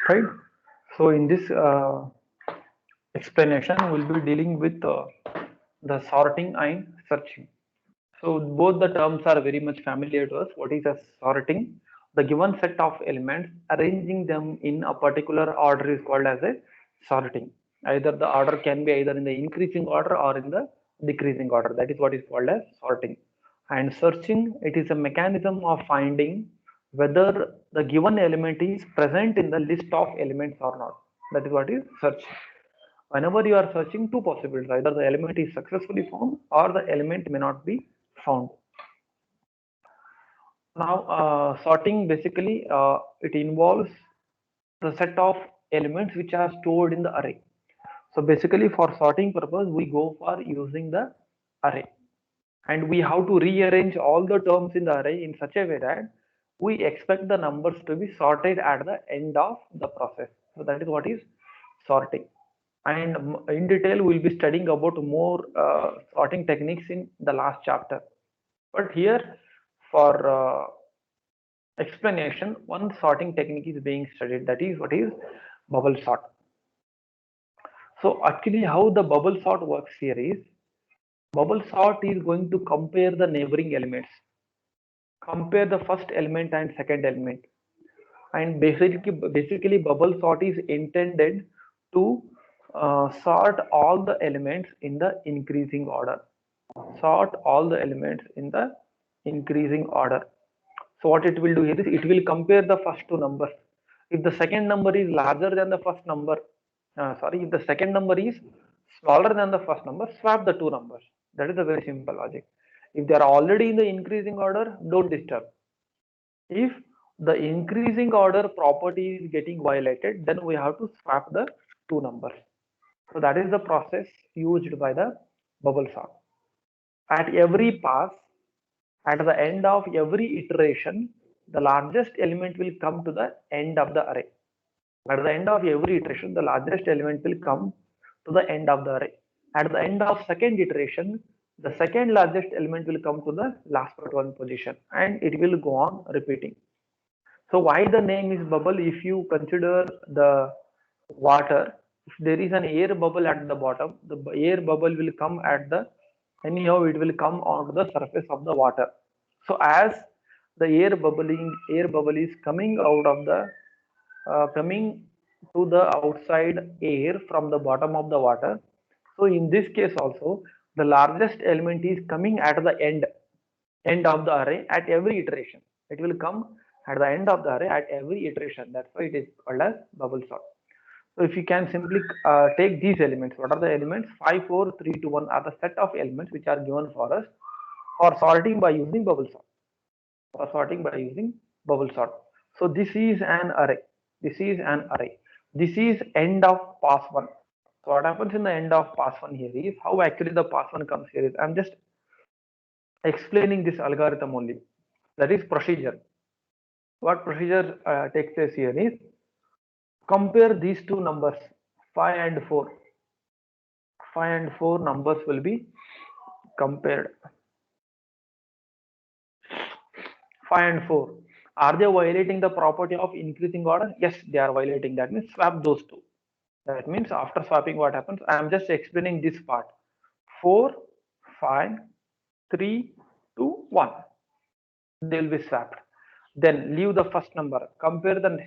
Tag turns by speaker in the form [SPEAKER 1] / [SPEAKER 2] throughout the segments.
[SPEAKER 1] right? So in this explanation, we'll be dealing with the sorting and searching. So both the terms are very much familiar to us. What is a sorting? The given set of elements, arranging them in a particular order is called as a sorting. Either the order can be either in the increasing order or in the decreasing order. That is what is called as sorting. And searching, it is a mechanism of finding whether the given element is present in the list of elements or not. That is what is search. Whenever you are searching, two possibilities: either the element is successfully found or the element may not be found. Now, sorting basically it involves the set of elements which are stored in the array. So basically, for sorting purpose, we go for using the array, and we have to rearrange all the terms in the array in such a way that we expect the numbers to be sorted at the end of the process. So that is what is sorting. And in detail, we'll be studying about more sorting techniques in the last chapter. But here, for explanation, one sorting technique is being studied, that is what is bubble sort. So actually how the bubble sort works here is, bubble sort is going to compare the neighboring elements, compare the first element and second element, and basically bubble sort is intended to sort all the elements in the increasing order, sort all the elements in the increasing order. So what it will do here is, it will compare the first two numbers. If the second number is larger than the first number, if the second number is smaller than the first number, swap the two numbers. That is a very simple logic. If they are already in the increasing order, don't disturb. If the increasing order property is getting violated, then we have to swap the two numbers. So that is the process used by the bubble sort. At every pass, at the end of every iteration, the largest element will come to the end of the array. At the end of every iteration, the largest element will come to the end of the array. At the end of second iteration, the second largest element will come to the last but one position, and it will go on repeating. So why the name is bubble? If you consider the water, if there is an air bubble at the bottom, the air bubble will come at the, anyhow it will come onto the surface of the water. So as the air bubble is coming out of the coming to the outside air from the bottom of the water. So in this case also, the largest element is coming at the end of the array at every iteration. It will come at the end of the array at every iteration. That's why it is called as bubble sort. So if you can simply take these elements, what are the elements? 5, 4, 3, 2, 1 are the set of elements which are given for us for sorting by using bubble sort. For sorting by using bubble sort. So this is an array. This is an array. This is end of pass one. So what happens in the end of pass one here is, how actually the pass one comes here is, I'm just explaining this algorithm only. That is procedure. What procedure takes place here is, compare these two numbers 5 and 4. 5 and 4 numbers will be compared. 5 and 4, are they violating the property of increasing order? Yes, they are violating. That means swap those two. That means after swapping, what happens? I am just explaining this part. 4, 5, 3, 2, 1. They will be swapped. Then leave the first number. Compare the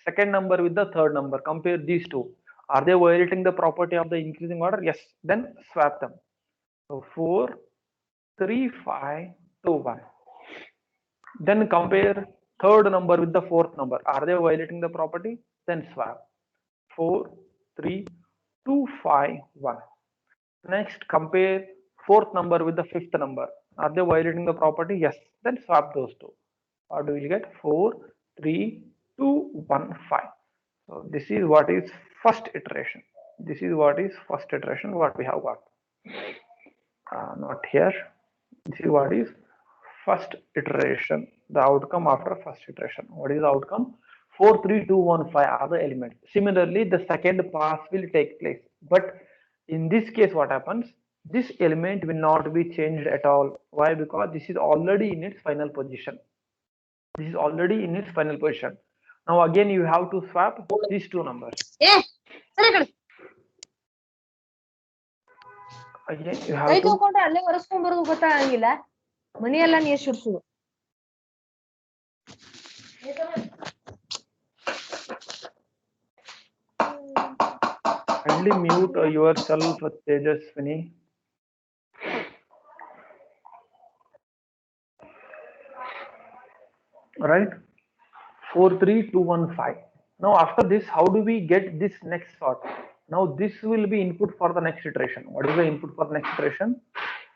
[SPEAKER 1] second number with the third number. Compare these two. Are they violating the property of the increasing order? Yes. Then swap them. So 4, 3, 5, 2, 1. Then compare third number with the fourth number. Are they violating the property? Then swap. 4, 3, 2, 5, 1. Next, compare fourth number with the fifth number. Are they violating the property? Yes. Then swap those two. What do we get? 4, 3, 2, 1, 5. So this is what is first iteration. This is what is first iteration, what we have got. Not here. This is what is first iteration, the outcome after first iteration. What is the outcome? 4, 3, 2, 1, 5 are the elements. Similarly, the second pass will take place, but in this case what happens, this element will not be changed at all. Why? Because this is already in its final position. This is already in its final position. Now again you have to swap these two numbers. Again you have to
[SPEAKER 2] ಅಲ್ಲೇ ಒರೆಸ್ಕೊಂಡ್ ಬರೋದು ಗೊತ್ತಾಗಂಗಿಲ್ಲ ಮನೆಯೆಲ್ಲ ನೀರ್ ಸುಡ್ಸುದು
[SPEAKER 1] kindly mute yourself, Tejaswini. Right, 43215. Now after this, how do we get this next sort? Now this will be input for the next iteration. What is the input for the next iteration?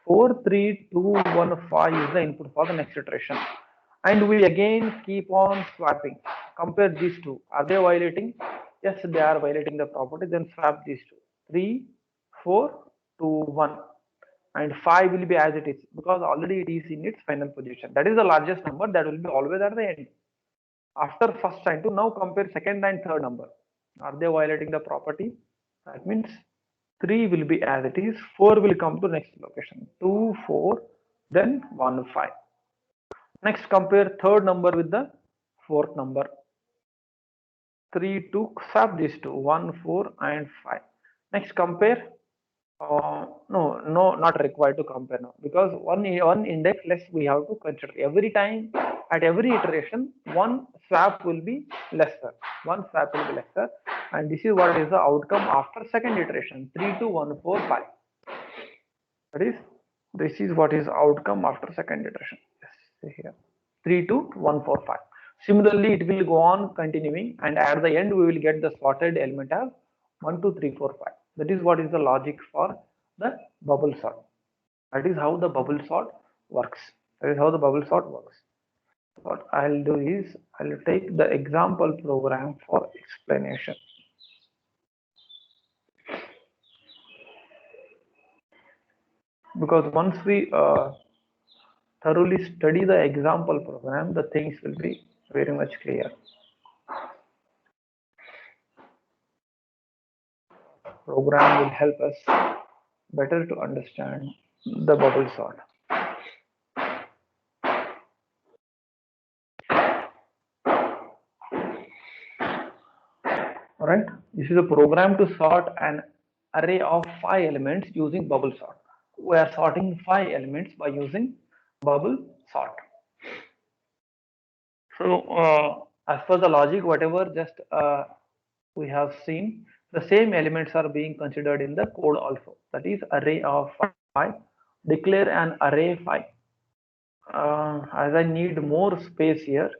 [SPEAKER 1] 43215 is the input for the next iteration, and we again keep on swapping. Compare these two. Are they violating? Yes, they are violating the property. Then swap these two. 3 4 2 1, and 5 will be as it is because already it is in its final position. That is the largest number, that will be always at the end. After first and two, now compare second and third number. Are they violating the property? That means 3 will be as it is, 4 will come to next location, 2 4, then 1 5. Next compare third number with the fourth number. 3 2, swap these two, 1 4 and 5. Next compare. No, not required to compare now, because one index less we have to consider. Every time at every iteration one swap will be lesser, and this is what is the outcome after second iteration, 3 2 1 4 5. That is, this is what is outcome after second iteration. Yes, here 3 2 1 4 5. Similarly it will go on continuing, and at the end we will get the sorted element as 1 2 3 4 5. That is what is the logic for the bubble sort. That is how the bubble sort works. What I'll do is I'll take the example program for explanation. Because once we thoroughly study the example program, the things will be very much clear. Program will help us better to understand the bubble sort. Alright, this is a program to sort an array of 5 elements using bubble sort. We are sorting 5 elements by using bubble sort. So as per the logic, whatever just we have seen, the same elements are being considered in the code also. That is array of 5. Declare an array 5. As I need more space here,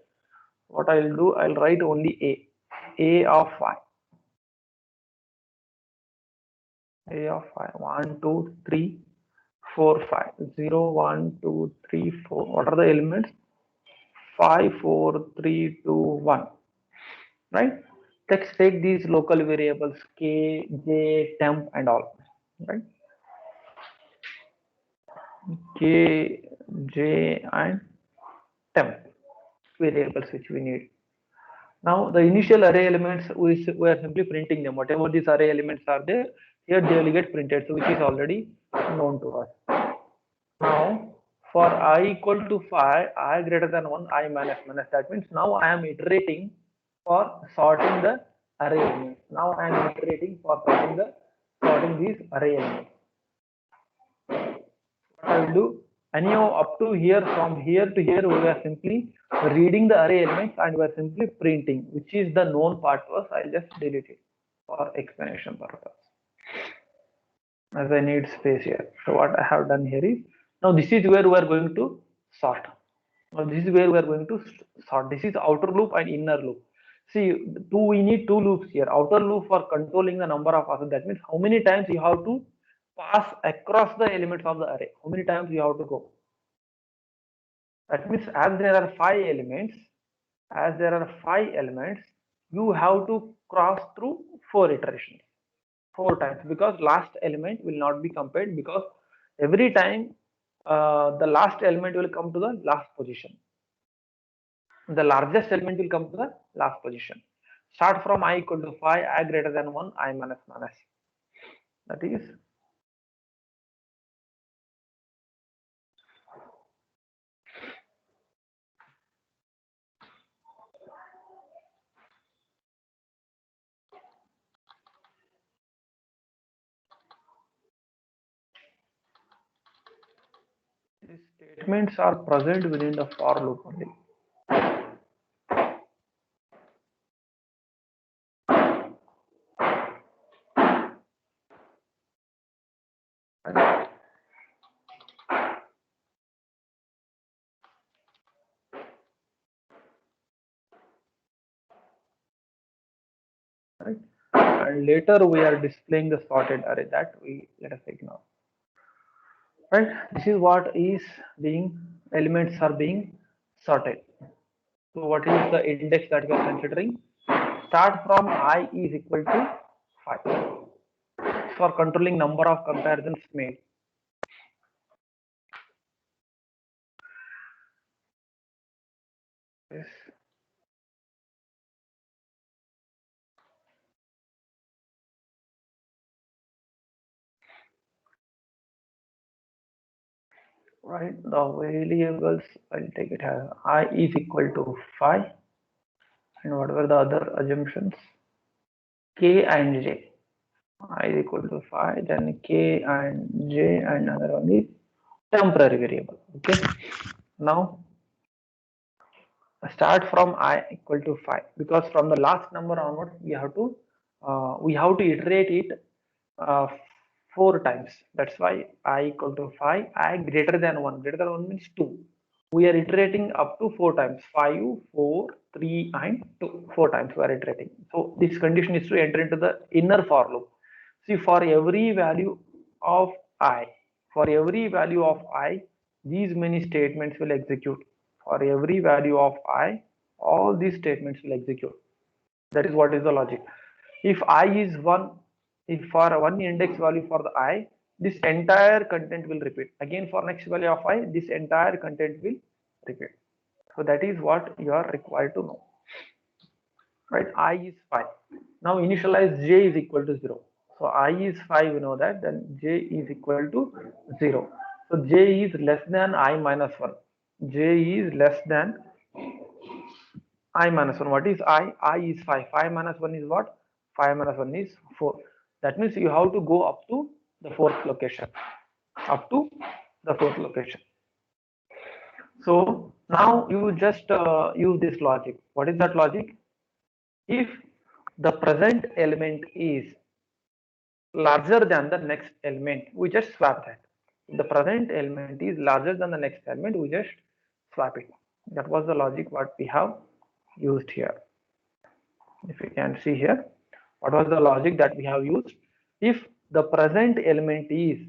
[SPEAKER 1] what I'll do, I'll write only a of 5. A of 5, 1 2 3 4 5, 0 1 2 3 4. What are the elements? 5 4 3 2 1. Right, let's take these local variables k, j, temp and all. Right, k, j and temp variables which we need. Now the initial array elements, we are simply printing them. Whatever these array elements are there, here they will get printed, so which is already known to us. Now for I equal to 5, I greater than 1, I minus minus. That means now I am iterating for sorting the array elements. Now I am iterating for sorting these array elements. What I will do, anyhow up to here, from here to here we are simply reading the array elements and we are simply printing, which is the known part to us. I'll just delete it for explanation purpose, as I need space here. So what I have done here is, now this is where we are going to sort. Now this is where we are going to sort. This is outer loop and inner loop. See, we need two loops here. Outer loop for controlling the number of passes. That means how many times you have to pass across the elements of the array. How many times you have to go. That means as there are 5 elements, you have to cross through 4 iterations, 4 times, because last element will not be compared, because every time the last element will come to the last position. The largest element will come to the last position. Start from I equal to 5, I greater than 1, I minus minus. That is These statements are present within the for loop only. Right? And later we are displaying the sorted array, that we let us ignore. Right? This is what is being, elements are being sorted. So what is the index that we are considering? Start from I is equal to 5 for controlling number of comparisons made. Yes. Right, the variables, I'll take it as I is equal to 5, and what were the other assumptions? K and J. I is equal to 5, then K and J, and another one is temporary variable. Okay, now start from I equal to 5, because from the last number onward we have to iterate it uh, 4 times. That's why I equal to 5, I greater than 1. Greater than 1 means 2. We are iterating up to 4 times. 5, 4, 3 and 2. 4 times we are iterating. So this condition is to enter into the inner for loop. See, for every value of I, these many statements will execute. For every value of I, all these statements will execute. That is what is the logic. If I is 1, if for one index value for the I, this entire content will repeat. Again, for next value of I, this entire content will repeat. So that is what you are required to know. Right, I is 5. Now initialize J is equal to 0. So I is 5, we know that, then J is equal to 0. So J is less than I minus 1. J is less than I minus 1. What is I? I is 5. 5 minus 1 is what? 5 minus 1 is 4. That means you have to go up to the fourth location. Up to the fourth location. So now you just use this logic. What is that logic? If the present element is larger than the next element, we just swap that. If the present element is larger than the next element, we just swap it. That was the logic what we have used here. If you can see here, what was the logic that we have used? If the present element is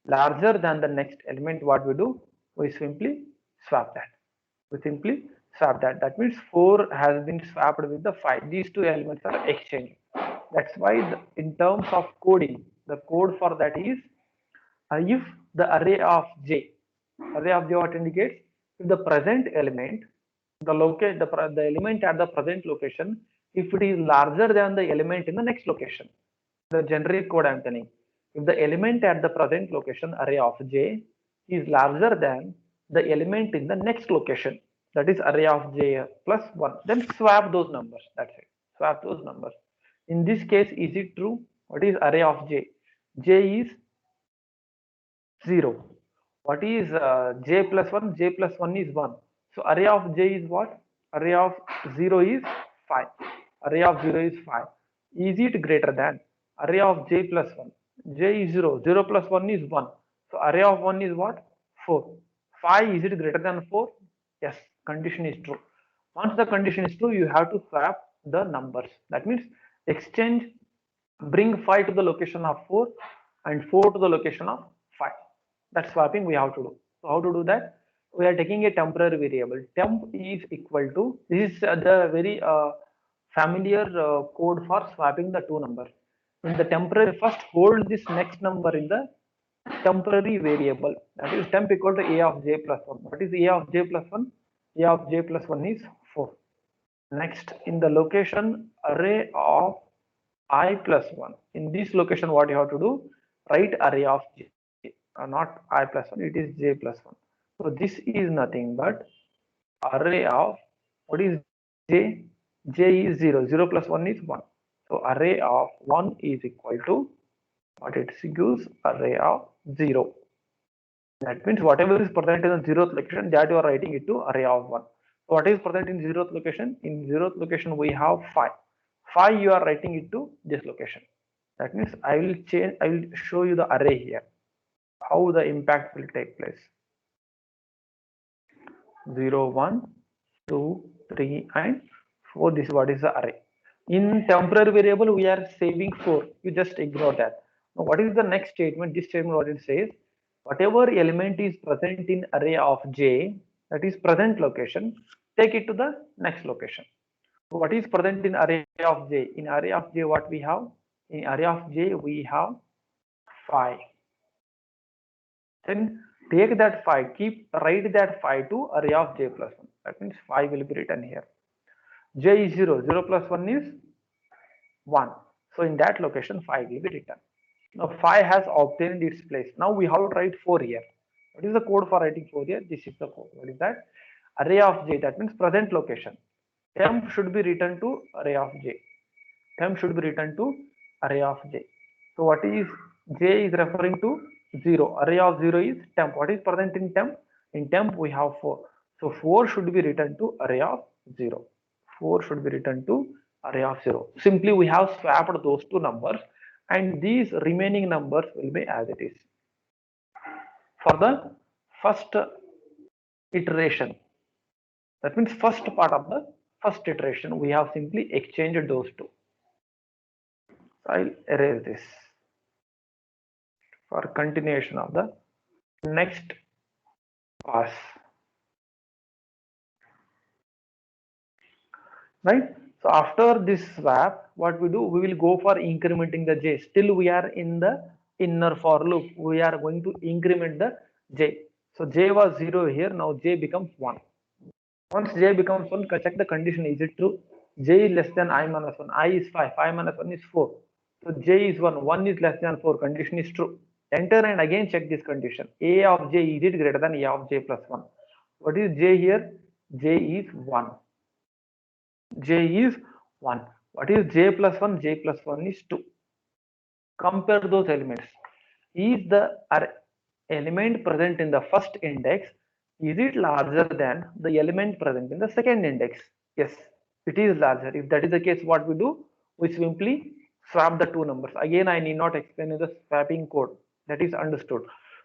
[SPEAKER 1] larger than the next element, what we do? We simply swap that. That means 4 has been swapped with the 5. These two elements are exchanged. That's why in terms of coding, the code for that is if the array of J what indicates? If the present element, the element at the present location, if it is larger than the element in the next location, the generic code I am telling. If the element at the present location, array of J, is larger than the element in the next location, that is array of J plus 1, then swap those numbers. That's it. Swap those numbers. In this case, is it true? What is array of J? J is 0. What is J plus 1? J plus 1 is 1. So array of J is what? Array of 0 is 5. Array of 0 is 5. Is it greater than array of J plus 1? J is 0. 0 plus 1 is 1. So array of 1 is what? 4. 5, is it greater than 4? Yes, condition is true. Once the condition is true, you have to swap the numbers. That means exchange, bring 5 to the location of 4 and 4 to the location of 5. That swapping we have to do. So how to do that? We are taking a temporary variable. Temp is equal to, this is the very familiar code for swapping the two numbers. In the temporary, first hold this next number in the temporary variable. That is temp equal to a of j plus 1. What is a of j plus 1? A of j plus 1 is 4. Next, in the location array of I plus 1. In this location, what you have to do? Write array of j. Not I plus 1, it is j plus 1. So this is nothing but array of, what is j? J is 0. 0 plus 1 is 1. So array of 1 is equal to what it gives? Array of 0. That means whatever is present in the zeroth location, that you are writing it to array of 1. So what is present in zeroth location? In zeroth location we have 5. 5 you are writing it to this location. That means I will show you the array here, how the impact will take place. 0, 1, 2, 3 and 4. This is what is the array. In temporary variable we are saving 4. You just ignore that. Now what is the next statement? This statement what it says, whatever element is present in array of j, that is present location, take it to the next location. So what is present in array of j? In array of j what we have? In array of j we have 5. Then take that 5, write that 5 to array of j plus 1. That means 5 will be written here. J is 0, 0 plus 1 is 1. So in that location 5 will be written. Now 5 has obtained its place. Now we have to write 4 here. What is the code for writing 4 here? This is the code. What is that? Array of j, that means present location. Temp should be written to array of j. Temp should be written to array of j. So what is j is referring to 0. Array of 0 is temp. What is present in temp? In temp we have 4. So 4 should be written to array of 0. 4 should be written to array of 0. Simply we have swapped those two numbers and these remaining numbers will be as it is. For the first iteration, that means first part of the first iteration, we have simply exchanged those two. So I'll erase this for continuation of the next pass. Right? So after this swap, what we do, we will go for incrementing the j. Still we are in the inner for loop. We are going to increment the j. So j was 0 here, now j becomes 1. Once j becomes 1, check the condition, is it true? J is less than I minus 1, I is 5, 5 minus 1 is 4. So j is 1, 1 is less than 4, condition is true. Enter and again check this condition. A of j, is it greater than A of j plus 1? What is j here? J is 1. J is 1. What is j plus 1? J plus 1 is 2. Compare those elements. Is the element present in the first index, is it larger than the element present in the second index? Yes, it is larger. If that is the case, what we do? We simply swap the two numbers. Again, I need not explain the swapping code. That is understood.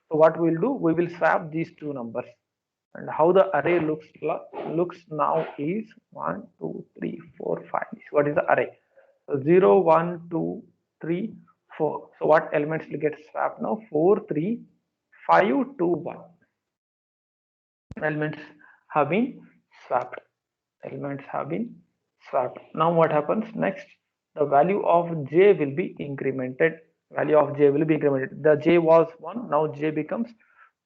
[SPEAKER 1] So what we will do? We will swap these two numbers. And how the array looks now is 1, 2, 3, 4, 5. What is the array? So 0, 1, 2, 3, 4. So what elements will get swapped now? 4, 3, 5, 2, 1. Elements have been swapped. Elements have been swapped. Now what happens next? The value of j will be incremented. Value of j will be incremented. The j was 1. Now j becomes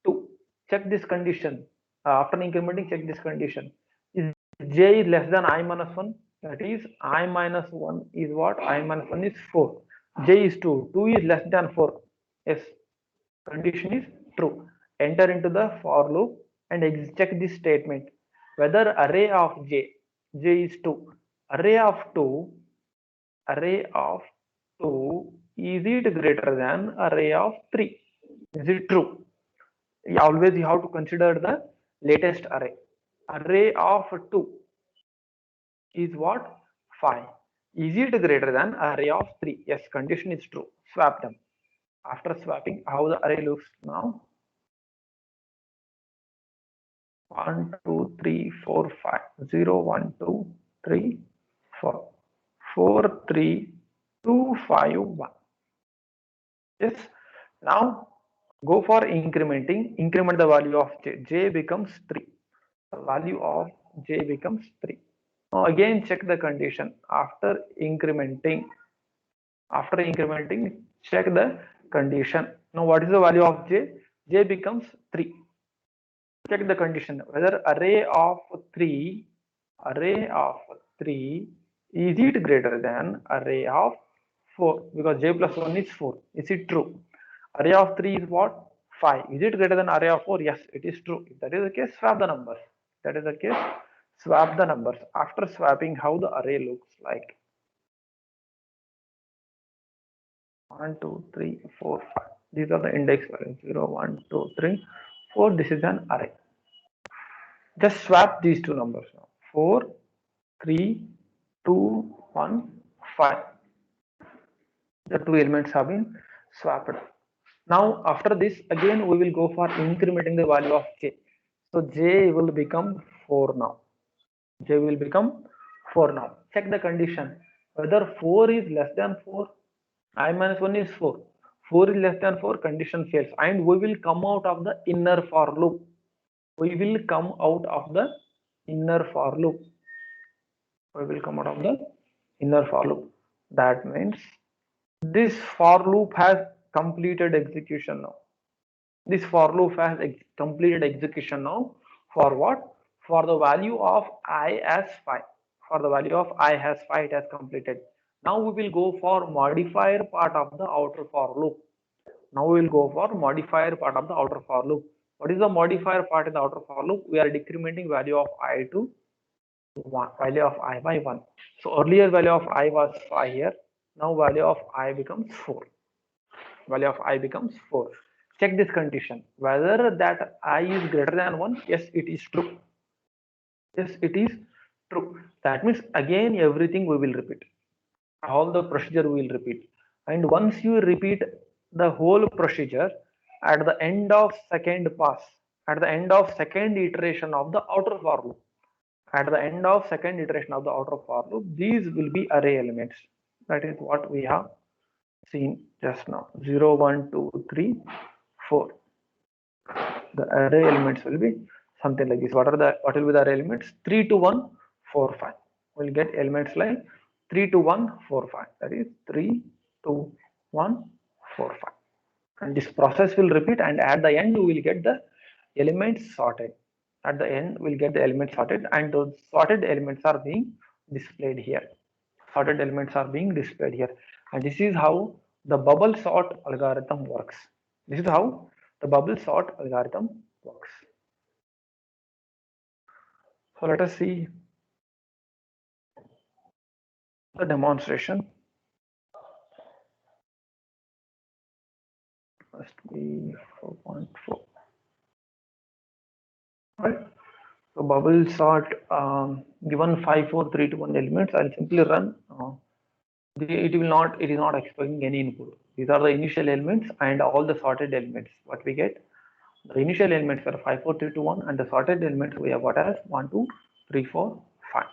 [SPEAKER 1] 2. Check this condition. After incrementing, check this condition. Is j is less than I minus 1? That is I minus 1 is what? I minus 1 is 4. J is 2. 2 is less than 4. Yes. Condition is true. Enter into the for loop and check this statement. Whether array of j is 2. Array of 2 is it greater than array of 3? Is it true? Always you have to consider the latest array. Array of 2 is what? 5. Is it greater than array of 3? Yes, condition is true. Swap them. After swapping, how the array looks now? 1, 2, 3, 4, 5. 0, 1, 2, 3, 4. 4, 3, 2, 5, 1. Yes. Now go for incrementing. Increment the value of j. J becomes 3. The value of j becomes 3. Now again check the condition. After incrementing, check the condition. Now what is the value of j? J becomes 3. Check the condition. Whether array of 3 is it greater than array of 4? Because j plus 1 is 4. Is it true? Array of 3 is what? 5. Is it greater than array of 4? Yes, it is true. If that is the case, swap the numbers. That is the case, swap the numbers. After swapping, how the array looks like? 1, 2, 3, 4, 5. These are the index values. 0, 1, 2, 3, 4. This is an array. Just swap these two numbers now. 4, 3, 2, 1, 5. The two elements have been swapped. Now after this, again we will go for incrementing the value of j. So j will become 4 now. J will become 4 now. Check the condition. Whether 4 is less than 4, I minus 1 is 4. 4 is less than 4, condition fails. And we will come out of the inner for loop. We will come out of the inner for loop. We will come out of the inner for loop. That means this for loop has completed execution now. This for loop has completed execution now. For what? For the value of I as 5. For the value of I as 5, it has completed. Now we will go for modifier part of the outer for loop. Now we will go for modifier part of the outer for loop. What is the modifier part in the outer for loop? We are decrementing value of I to 1, value of I by 1. So earlier value of I was 5 here. Now value of I becomes 4. Value of I becomes 4. Check this condition. Whether that I is greater than 1, yes, it is true. Yes, it is true. That means again everything we will repeat. All the procedure we will repeat. And once you repeat the whole procedure at the end of second pass, at the end of second iteration of the outer for loop, at the end of second iteration of the outer for loop, these will be array elements. That is what we have seen just now. 0, 1, 2, 3, 4. The array elements will be something like this. What will be the array elements? 3 to 1, 4, 5. We'll get elements like 3 to 1, 4, 5. That is 3, 2, 1, 4, 5. And this process will repeat, and at the end we will get the elements sorted. At the end we'll get the elements sorted, and those sorted elements are being displayed here. Sorted elements are being displayed here. And this is how the bubble sort algorithm works. This is how the bubble sort algorithm works. So let us see the demonstration. Must be 4.4. Right. So bubble sort, given 5, 4, 3, 2, 1 elements, I'll simply run. It is not expecting any input. These are the initial elements and all the sorted elements. What we get? The initial elements are 5, 4, 3, 2, 1, and the sorted elements we have got as 1, 2, 3, 4, 5.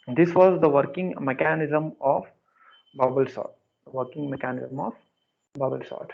[SPEAKER 1] And this was the working mechanism of bubble sort. The working mechanism of bubble sort.